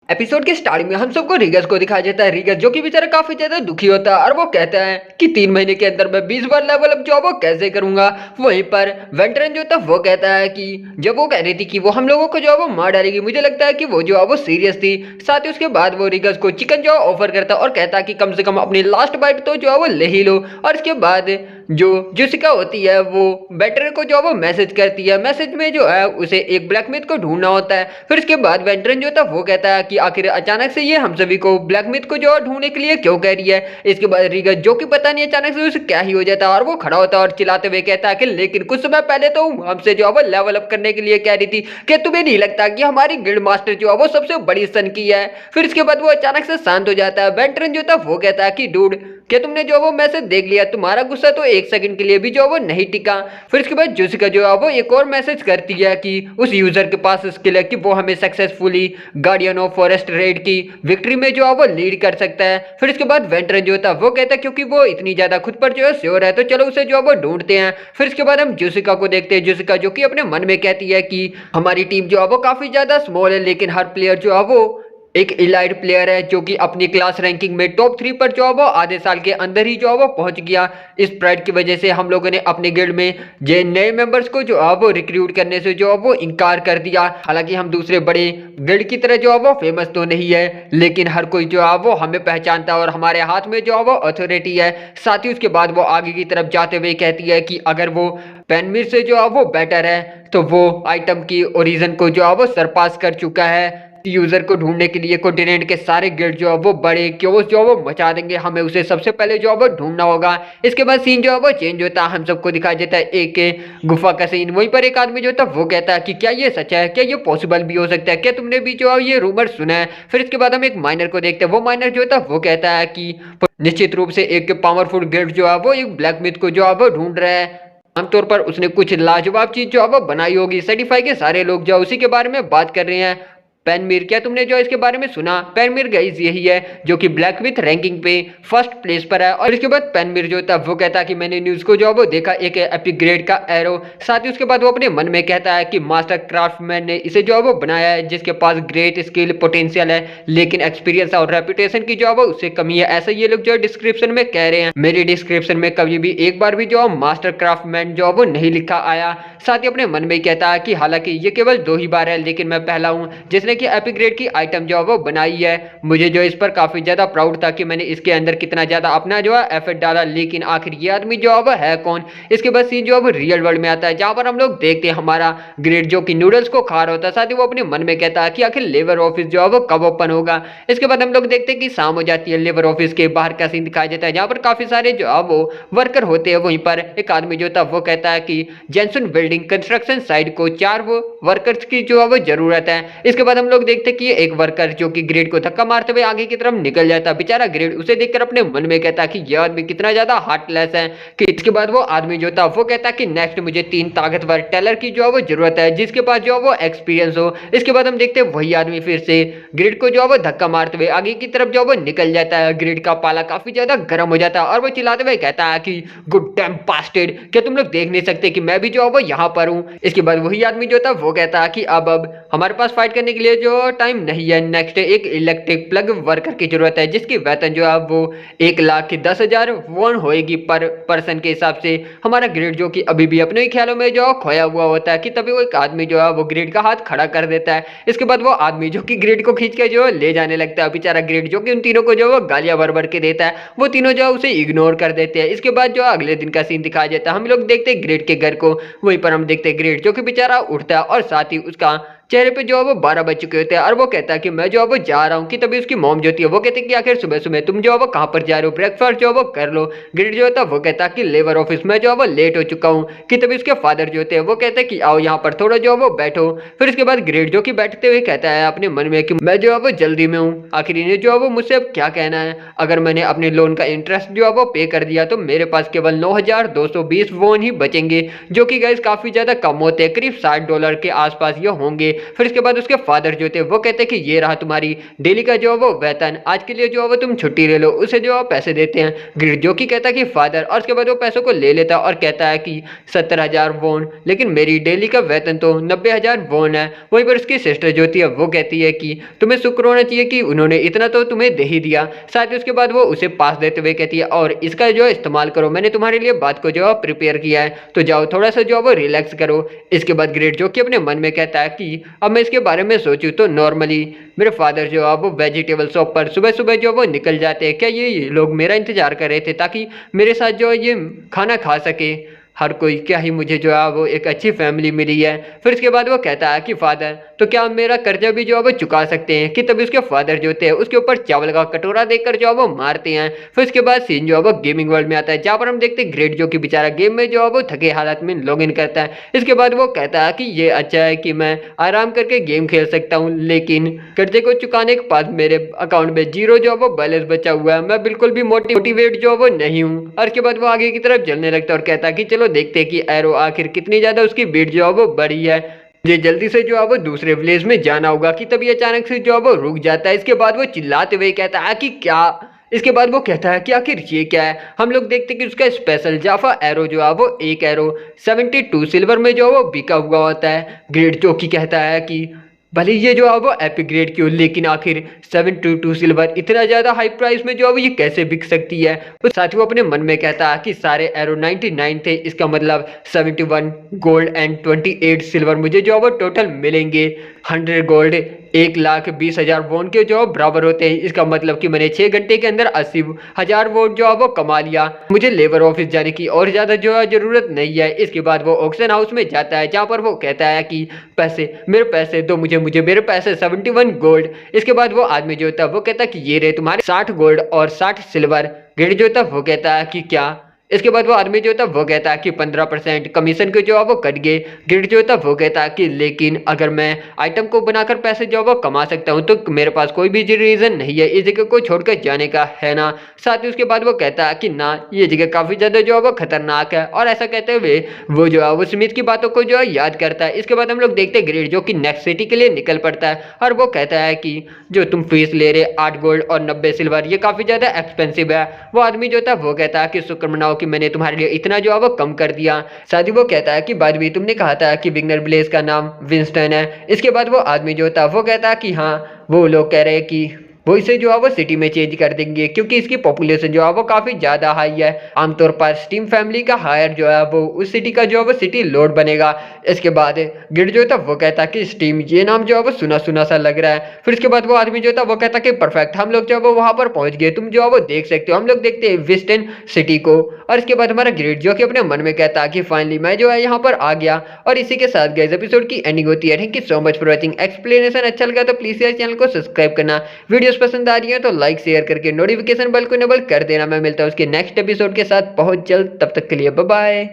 Episode के starting में हम सबको रीगस को दिखाया जाता है। रीगस जो कि बेचारा काफी ज्यादा दुखी होता है और वो कहता है कि 3 महीने के अंदर मैं 20 बार लेवल अप जो है वो कैसे करूंगा। वहीं पर वेंटरन जो था वो कहता है कि जब वो कह रही थी कि वो हम लोगों को जो है वो मार डालेगी, मुझे लगता है कि वो जो है वो सीरियस थी। साथ ही उसके बाद वो रीगस को चिकन जो ऑफर करता है और कहता है कि कम से कम अपनी लास्ट बाइट तो जो है वो ले ही लो। और इसके बाद जो जेसिका होती है वो वेंटरन को जो है वो मैसेज करती है। मैसेज में जो है उसे एक ब्लैक को ढूंढना होता है। फिर इसके बाद वेंटरन जो था वो कहता है कि आखिर अचानक से ये हम सभी को ब्लैक मिथ को जो ढूंढने के लिए क्यों कह रही है। इसके बाद रीगा जो कि पता नहीं अचानक से उसे क्या ही हो जाता है और वो खड़ा होता है और चिल्लाते हुए कहता है कि लेकिन कुछ समय पहले तो हमसे जो है वो लेवल अप करने के लिए कह रही थी, कि तुम्हें नहीं लगता कि हमारी गिल्ड मास्टर जो है वो सबसे बड़ी सन की है। फिर इसके बाद वो अचानक से शांत हो जाता है। वेंटरन जो था वो कहता है कि डूड क्या तुमने जो वो मैसेज देख लिया, तुम्हारा गुस्सा तो एक सेकंड के लिए भी जो वो नहीं टिका। फिर इसके बाद जेसिका जो है वो एक और मैसेज करती है कि उस यूजर के पास स्किल है कि वो हमें successfully guardian of forest red की विक्ट्री में जो है वो लीड कर सकता है। फिर इसके बाद वेंटरन जो था वो कहता है क्योंकि वो इतनी ज्यादा खुद पर जो है श्योर है तो चलो उसे जो है वो ढूंढते हैं। फिर इसके बाद हम जेसिका को देखते हैं। जेसिका जो कि अपने मन में कहती है कि हमारी टीम जो है वो काफी ज्यादा स्मॉल है, लेकिन हर प्लेयर जो है वो एक इलाइट प्लेयर है जो कि अपनी क्लास रैंकिंग में टॉप 3 पर जो है वो आधे साल के अंदर ही जो है वो पहुंच गया। इस प्राइड की वजह से हम लोगों ने अपने गिल्ड में जे नए मेंबर्स को जो है वो रिक्रूट करने से जो है वो इनकार कर दिया। हालांकि हम दूसरे बड़े गिल्ड की तरह जो है वो फेमस तो नहीं है, लेकिन हर कोई जो है वो हमें पहचानता है और हमारे हाथ में जो है वो अथॉरिटी है। साथ ही उसके बाद वो आगे की तरफ जाते हुए कहती है कि अगर वो पेनमिर से जो है वो बेटर है तो वो आइटम की ओरिजिन को जो है वो सरपास कर चुका है। यूजर को ढूंढने के लिए कॉन्टिनेंट के सारे गिल्ड जो है वो बड़े क्योस जो है वो मचा देंगे, हमें उसे सबसे पहले जो है वो ढूंढना होगा। इसके बाद सीन जो है वो चेंज होता है, हम सबको दिखाई देता है एक गुफा का सीन। वहीं पर एक आदमी जो था वो कहता है कि क्या ये सच है, क्या ये पॉसिबल भी हो सकता है, क्या तुमने भी जो है ये रूमर सुना है। फिर इसके बाद हम एक माइनर को देखते हैं। वो माइनर जो था वो कहता है कि निश्चित रूप से एक पावरफुल गिल्ड जो है वो एक ब्लैक मिथ को जो है वो ढूंढ रहा है। आमतौर पर उसने कुछ लाजवाब चीज जो है वो बनाई होगी। सर्टिफाई के सारे लोग जो उसी के बारे में बात कर रहे हैं। पेनमिर, क्या तुमने जो इसके बारे में सुना। पेनमिर गाइस यही है जो कि ब्लैक विथ रैंकिंग पे फर्स्ट प्लेस पर है। और इसके बाद पेनमिर जो था वो कहता है कि मैंने न्यूज को जो वो देखा, एक एपिक ग्रेड का एरो। साथ ही उसके बाद वो अपने मन में कहता है कि मास्टर क्राफ्टमैन ने इसे जो वो बनाया है जिसके पास ग्रेट स्किल पोटेंशियल है, लेकिन एक्सपीरियंस और रेपुटेशन की जो वो उससे कमी है। ऐसा ये लोग जो डिस्क्रिप्शन में कह रहे हैं। मेरी डिस्क्रिप्शन में कभी भी एक बार भी जो मास्टर क्राफ्टमैन जो वो नहीं लिखा आया। साथ ही अपने मन में कहता है कि हालांकि ये केवल 2 ही बार है, लेकिन मैं पहला हूँ जिसने कि एपिक ग्रेड की आइटम जो है वो बनाई है। मुझे जो इस पर काफी ज्यादा प्राउड था कि मैंने इसके अंदर कितना ज्यादा अपना जो है एफर्ट डाला, लेकिन आखिर ये आदमी जो है वो है कौन। इसके बाद सीन जो है वो रियल वर्ल्ड में आता है, जहां पर हम लोग देखते हैं हमारा ग्रेड जो कि नूडल्स को खा रहा होता है। साथ ही वो अपने मन में कहता है कि आखिर लेबर ऑफिस जो है वो कब ओपन होगा। इसके बाद हम लोग देखते हैं कि शाम हो जाती है। लेबर ऑफिस के बाहर का सीन दिखाया जाता है, जहां पर काफी सारे जो है वो वर्कर होते हैं। वहीं पर एक आदमी जो था वो कहता है कि जेंसन बिल्डिंग कंस्ट्रक्शन साइट को 4 वर्कर्स की जो है वो जरूरत है। इसके बाद हम लोग देखते हैं कि एक वर्कर जो कि ग्रेड को धक्का मारते हुए आगे की तरफ निकल जाता है। बेचारा ग्रेड उसे देखकर अपने मन में कहता है कि यह आदमी कितना ज्यादा हार्टलेस है। कि इसके बाद वो आदमी जो था वो कहता है कि नेक्स्ट मुझे 3 ताकतवर टेलर की जो है वो जरूरत है जिसके पास जो है वो एक्सपीरियंस हो। इसके बाद हम देखते हैं वही आदमी फिर से ग्रेड को जो है वो धक्का मारते हुए आगे की तरफ जो है वो निकल जाता है। ग्रेड का पाला काफी ज्यादा गर्म हो जाता है और वो चिल्लाते हुए कहता है कि गुड डैम बास्टर्ड, क्या तुम लोग देख नहीं सकते कि मैं भी जो है वो यहाँ पर हूँ। इसके बाद वही आदमी जो था वो कहता है कि अब हमारे पास फाइट करने के लिए जो टाइम नहीं है। नेक्स्ट एक इलेक्ट्रिक प्लग वर्कर की जरूरत है जिसकी वेतन जो है वो 1,10,000 वॉन होएगी पर पर्सन के हिसाब से। हमारा ग्रेड जो कि अभी भी अपने ख्यालों में जो खोया हुआ होता है कि तभी वो एक आदमी जो है वो ग्रेड का हाथ खड़ा कर देता है। इसके बाद वो आदमी जो कि ग्रेड को खींच के जो ले जाने लगता है। बेचारा ग्रेड जो कि उन तीनों को जो वो गालियां भर भर के देता है, वो तीनों जो है उसे इग्नोर कर देते हैं। इसके बाद जो अगले दिन का सीन दिखाया जाता है, हम लोग देखते हैं ग्रेड के घर को। वहीं पर हम देखते हैं ग्रेड जो कि बेचारा उठता है और साथ ही उसका चेहरे पे जो है वो 12 बज चुके होते हैं और वो कहता है कि मैं जो है वो जा रहा हूँ। कि तभी उसकी मॉम जो होती है वो कहती है कि आखिर सुबह सुबह तुम जो है वो कहाँ पर जा रहे हो, ब्रेकफास्ट जो है वो कर लो। ग्रेड जो होता है वो कहता है कि लेबर ऑफिस में जो है वो लेट हो चुका हूँ। कि तभी उसके फादर जो होते हैं वो कहते हैं कि आओ यहाँ पर थोड़ा जो है वो बैठो। फिर उसके बाद ग्रेड जो कि बैठते हुए कहता है अपने मन में कि मैं जो है वो जल्दी में हूँ, आखिर इन्हें जो है वो मुझसे अब क्या कहना है। अगर मैंने अपने लोन का इंटरेस्ट जो है वो पे कर दिया तो मेरे पास केवल 9,220 वॉन ही बचेंगे, जो कि गाइस काफी ज्यादा कम होते हैं, करीब $60 के आसपास ये होंगे। फिर इसके बाद उसके फादर जो थे वो कहते हैं कि ये रहा तुम्हारी डेली का जो है वो वेतन, आज के लिए जो है वो तुम छुट्टी ले लो। उसे जो है पैसे देते हैं ग्रिड, जो कि कहता है कि फादर, और उसके बाद वो पैसों को ले लेता और कहता है कि 70,000 वोन, लेकिन मेरी डेली का वेतन तो 90,000 वोन है। वहीं पर उसकी सिस्टर जो थी वो कहती है कि तुम्हें शुक्र होना चाहिए कि उन्होंने इतना तो तुम्हें दे ही दिया। साथ ही उसके बाद वो उसे पास देते हुए कहती है और इसका जो है इस्तेमाल करो, मैंने तुम्हारे लिए बात को जो है प्रिपेयर किया है, तो जाओ थोड़ा सा जो है वो रिलैक्स करो। इसके बाद ग्रेट जो कि अपने मन में कहता है कि अब मैं इसके बारे में सोचूं तो नॉर्मली मेरे फादर जो है वो वेजिटेबल शॉप पर सुबह सुबह जो वो निकल जाते हैं, क्या ये लोग मेरा इंतजार कर रहे थे ताकि मेरे साथ जो है ये खाना खा सके हर कोई, क्या ही मुझे जो है वो एक अच्छी फैमिली मिली है। फिर इसके बाद वो कहता है कि फादर, तो क्या आप मेरा कर्जा भी जो है वो चुका सकते हैं, कि तभी उसके फादर जो थे उसके ऊपर चावल का कटोरा देकर जो है वो मारते हैं। फिर इसके बाद सीन जो है वो गेमिंग वर्ल्ड में आता है, जहाँ पर हम देखते हैं ग्रेट जो कि बेचारा गेम में जो है वो थके हालत में लॉग इन करता है। इसके बाद वो कहता है कि ये अच्छा है कि मैं आराम करके गेम खेल सकता हूँ, लेकिन कर्जे को चुकाने के बाद मेरे अकाउंट में जीरो जो है वो बैलेंस बचा हुआ है, मैं बिल्कुल भी मोटिवेट जो है वो नहीं हूँ। और इसके बाद वो आगे की तरफ चलने लगता है और कहता है कि चलो देखते हैं कि एरो आखिर कितनी ज्यादा उसकी बीट जो है वो बढ़ी है, मुझे जल्दी से जो है वो दूसरे विलेज में जाना होगा। कि तभी अचानक से जो है वो रुक जाता है। इसके बाद वो चिल्लाते हुए कहता है कि क्या, इसके बाद वो कहता है कि आखिर ये क्या है। हम लोग देखते हैं कि उसका स्पेशल जाफा एरो जो है वो एक एरो 72 सिल्वर में जो है वो बिका हुआ होता है। ग्रेट जो कि कहता है कि भले ये जो है वो एपिक ग्रेड की हो, लेकिन आखिर 722 सिल्वर इतना ज्यादा हाई प्राइस में जो है वो ये कैसे बिक सकती है। तो साथ ही वो अपने मन में कहता है कि सारे एरो 99 थे, इसका मतलब 71 गोल्ड एंड 28 सिल्वर मुझे जो है वो टोटल मिलेंगे। 100 गोल्ड 1,20,000 वोट के जो बराबर होते हैं, इसका मतलब कि मैंने 6 घंटे के अंदर 80,000 वोट जो है वो कमा लिया। मुझे लेबर ऑफिस जाने की और ज्यादा जो है जरूरत नहीं है। इसके बाद वो ऑक्शन हाउस में जाता है, जहाँ पर वो कहता है कि पैसे, मेरे पैसे दो मुझे मेरे पैसे 71 गोल्ड। इसके बाद वो आदमी जो होता है वो कहता है कि ये रहे तुम्हारे 60 गोल्ड और 60 सिल्वर। गिर जो होता है वो कहता है कि क्या। इसके बाद वो आदमी जो होता है वो कहता है कि 15% कमीशन के जो है वो कट गए। गिर जो होता है वो कहता है कि लेकिन अगर मैं आइटम को बनाकर पैसे जो है वो कमा सकता हूँ, तो मेरे पास कोई भी रीजन नहीं है इस जगह को छोड़कर जाने का, है ना। साथ ही उसके बाद वो कहता है कि ना, ये जगह काफी ज्यादा जो है वो खतरनाक है। और ऐसा कहते हुए वो जो है वो स्मिथ की बातों को जो है याद करता है। इसके बाद हम लोग देखते हैं ग्रेड जो कि नेक्स्ट सिटी के लिए निकल पड़ता है और वो कहता है कि जो तुम फीस ले रहे 8 गोल्ड और 90 सिल्वर, ये काफी ज्यादा एक्सपेंसिव है। वो आदमी जो था वो कहता है कि शुक्र मनाओ कि मैंने तुम्हारे लिए इतना जो है वो कम कर दिया। साथ ही वो कहता है कि बाद में तुमने कहा था कि विग्नर ब्लेज का नाम विंस्टन है। इसके बाद वो आदमी जो था वो कहता है कि हाँ, वो लोग कह रहे हैं कि वो इसे जो है वो सिटी में चेंज कर देंगे, क्योंकि इसकी पॉपुलेशन जो है वो काफी ज्यादा हाई है। आमतौर पर स्टीम फैमिली का हायर जो है वो उस सिटी का जो है वो सिटी लॉर्ड बनेगा। इसके बाद गिड जो था वो कहता कि स्टीम, ये नाम जो है वो सुना सुना सा लग रहा है। फिर इसके बाद वो आदमी जो था वो कहता कि परफेक्ट, हम लोग जो है वो वहां पर पहुंच गए, तुम जो है वो देख सकते हो। हम लोग देखते हैं वेस्टर्न सिटी को। और इसके बाद हमारा ग्रेड जो कि अपने मन में कहता कि फाइनली मैं जो है यहाँ पर आ गया। और इसी के साथ गाइस एपिसोड की एंडिंग होती है। Thank you so much for watching. Explanation अच्छा लगा तो प्लीज यार चैनल को सब्सक्राइब करना, वीडियोस पसंद आ रही है तो लाइक शेयर करके नोटिफिकेशन बेल को इनेबल कर देना। मैं मिलता हूँ उसके नेक्स्ट एपिसोड के साथ बहुत जल्द, तब तक के लिए बाय बाय।